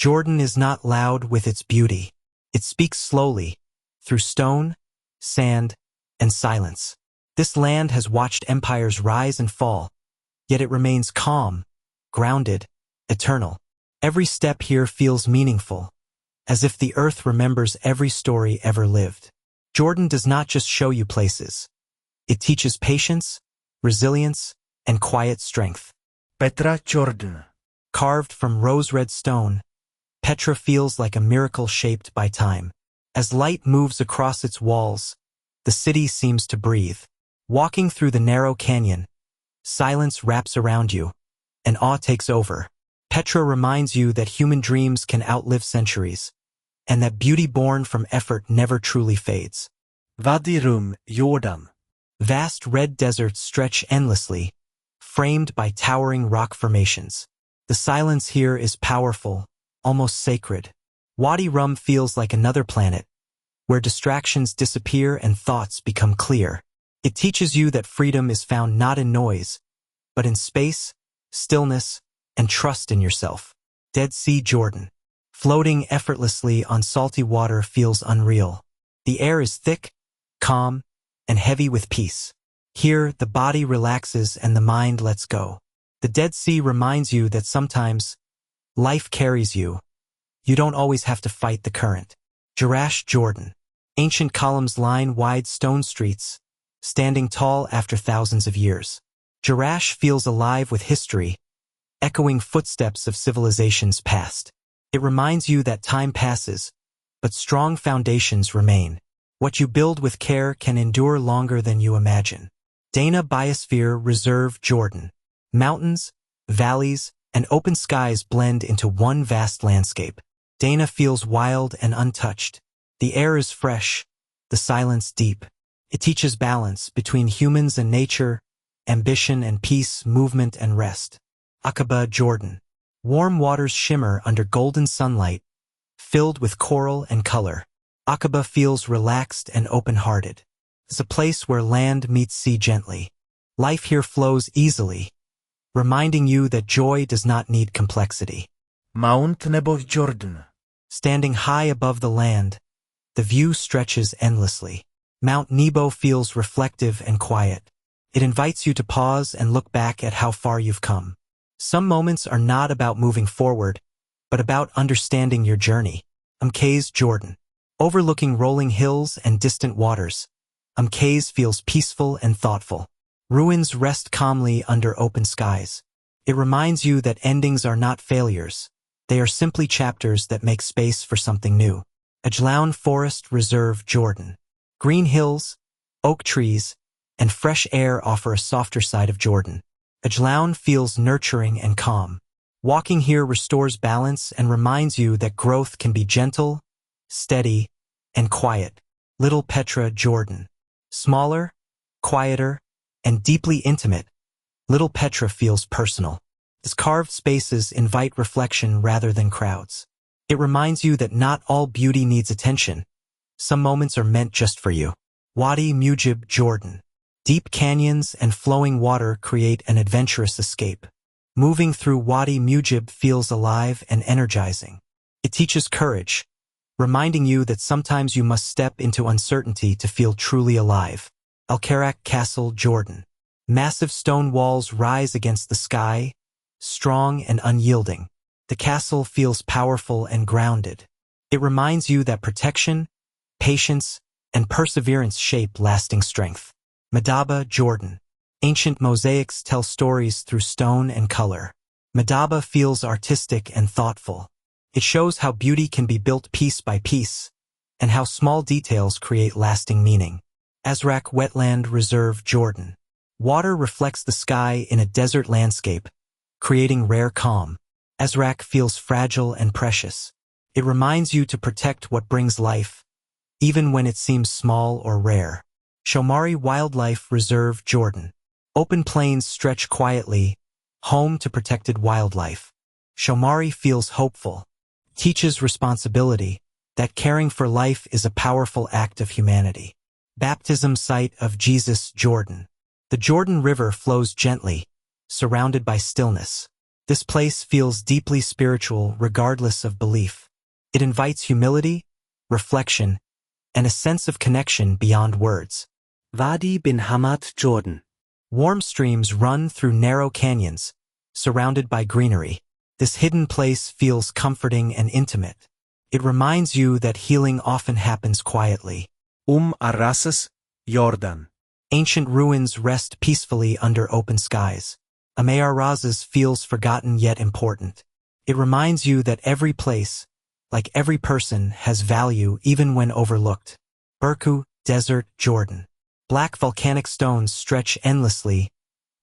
Jordan is not loud with its beauty. It speaks slowly, through stone, sand, and silence. This land has watched empires rise and fall, yet it remains calm, grounded, eternal. Every step here feels meaningful, as if the earth remembers every story ever lived. Jordan does not just show you places. It teaches patience, resilience, and quiet strength. Petra, Jordan. Carved from rose-red stone, Petra feels like a miracle shaped by time. As light moves across its walls, the city seems to breathe. Walking through the narrow canyon, silence wraps around you, and awe takes over. Petra reminds you that human dreams can outlive centuries, and that beauty born from effort never truly fades. Wadi Rum, Jordan. Vast red deserts stretch endlessly, framed by towering rock formations. The silence here is powerful, almost sacred. Wadi Rum feels like another planet, where distractions disappear and thoughts become clear. It teaches you that freedom is found not in noise, but in space, stillness, and trust in yourself. Dead Sea, Jordan. Floating effortlessly on salty water feels unreal. The air is thick, calm, and heavy with peace. Here, the body relaxes and the mind lets go. The Dead Sea reminds you that sometimes life carries you. You don't always have to fight the current. Jerash, Jordan. Ancient columns line wide stone streets, standing tall after thousands of years. Jerash feels alive with history, echoing footsteps of civilizations past. It reminds you that time passes, but strong foundations remain. What you build with care can endure longer than you imagine. Dana Biosphere Reserve, Jordan. Mountains, valleys, and open skies blend into one vast landscape. Dana feels wild and untouched. The air is fresh, the silence deep. It teaches balance between humans and nature, ambition and peace, movement and rest. Aqaba, Jordan. Warm waters shimmer under golden sunlight, filled with coral and color. Aqaba feels relaxed and open-hearted. It's a place where land meets sea gently. Life here flows easily, reminding you that joy does not need complexity. Mount Nebo, Jordan. Standing high above the land, the view stretches endlessly. Mount Nebo feels reflective and quiet. It invites you to pause and look back at how far you've come. Some moments are not about moving forward, but about understanding your journey. Umkaz, Jordan. Overlooking rolling hills and distant waters, Umkaz feels peaceful and thoughtful. Ruins rest calmly under open skies. It reminds you that endings are not failures. They are simply chapters that make space for something new. Ajlaun Forest Reserve, Jordan. Green hills, oak trees, and fresh air offer a softer side of Jordan. Ajlaun feels nurturing and calm. Walking here restores balance and reminds you that growth can be gentle, steady, and quiet. Little Petra, Jordan. Smaller, quieter, and deeply intimate, Little Petra feels personal. Its carved spaces invite reflection rather than crowds. It reminds you that not all beauty needs attention. Some moments are meant just for you. Wadi Mujib, Jordan. Deep canyons and flowing water create an adventurous escape. Moving through Wadi Mujib feels alive and energizing. It teaches courage, reminding you that sometimes you must step into uncertainty to feel truly alive. Al-Karak Castle, Jordan. Massive stone walls rise against the sky, strong and unyielding. The castle feels powerful and grounded. It reminds you that protection, patience, and perseverance shape lasting strength. Madaba, Jordan. Ancient mosaics tell stories through stone and color. Madaba feels artistic and thoughtful. It shows how beauty can be built piece by piece, and how small details create lasting meaning. Azraq Wetland Reserve, Jordan. Water reflects the sky in a desert landscape, creating rare calm. Azraq feels fragile and precious. It reminds you to protect what brings life, even when it seems small or rare. Shomari Wildlife Reserve, Jordan. Open plains stretch quietly, home to protected wildlife. Shomari feels hopeful, teaches responsibility, that caring for life is a powerful act of humanity. Baptism site of Jesus, Jordan. The Jordan River flows gently, surrounded by stillness. This place feels deeply spiritual regardless of belief. It invites humility, reflection, and a sense of connection beyond words. Wadi bin Hamad, Jordan. Warm streams run through narrow canyons, surrounded by greenery. This hidden place feels comforting and intimate. It reminds you that healing often happens quietly. Arrasas, Jordan. Ancient ruins rest peacefully under open skies. Amayarrazes feels forgotten yet important. It reminds you that every place, like every person, has value even when overlooked. Burku, Desert, Jordan. Black volcanic stones stretch endlessly,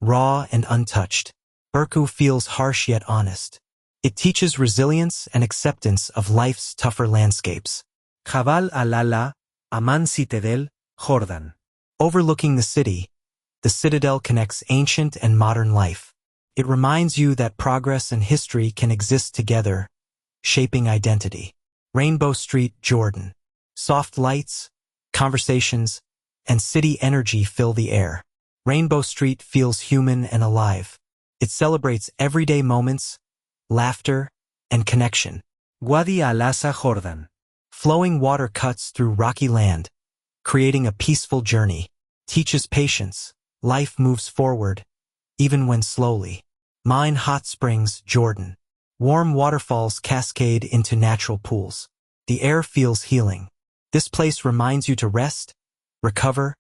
raw and untouched. Burku feels harsh yet honest. It teaches resilience and acceptance of life's tougher landscapes. Jabal Alala, Aman Citadel, Jordan. Overlooking the city, the citadel connects ancient and modern life. It reminds you that progress and history can exist together, shaping identity. Rainbow Street, Jordan. Soft lights, conversations, and city energy fill the air. Rainbow Street feels human and alive. It celebrates everyday moments, laughter, and connection. Wadi Alasa, Jordan. Flowing water cuts through rocky land, creating a peaceful journey. Teaches patience. Life moves forward, even when slowly. Mine Hot Springs, Jordan. Warm waterfalls cascade into natural pools. The air feels healing. This place reminds you to rest, recover,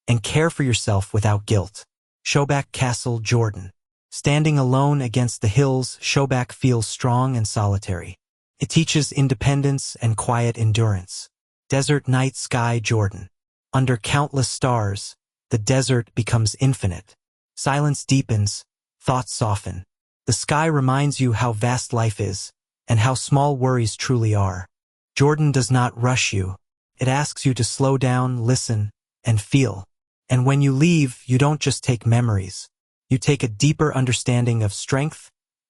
and care for yourself without guilt. Shobak Castle, Jordan. Standing alone against the hills, Shobak feels strong and solitary. It teaches independence and quiet endurance. Desert Night Sky, Jordan. Under countless stars, the desert becomes infinite. Silence deepens, thoughts soften. The sky reminds you how vast life is, and how small worries truly are. Jordan does not rush you. It asks you to slow down, listen, and feel. And when you leave, you don't just take memories. You take a deeper understanding of strength,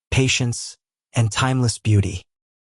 patience, and timeless beauty.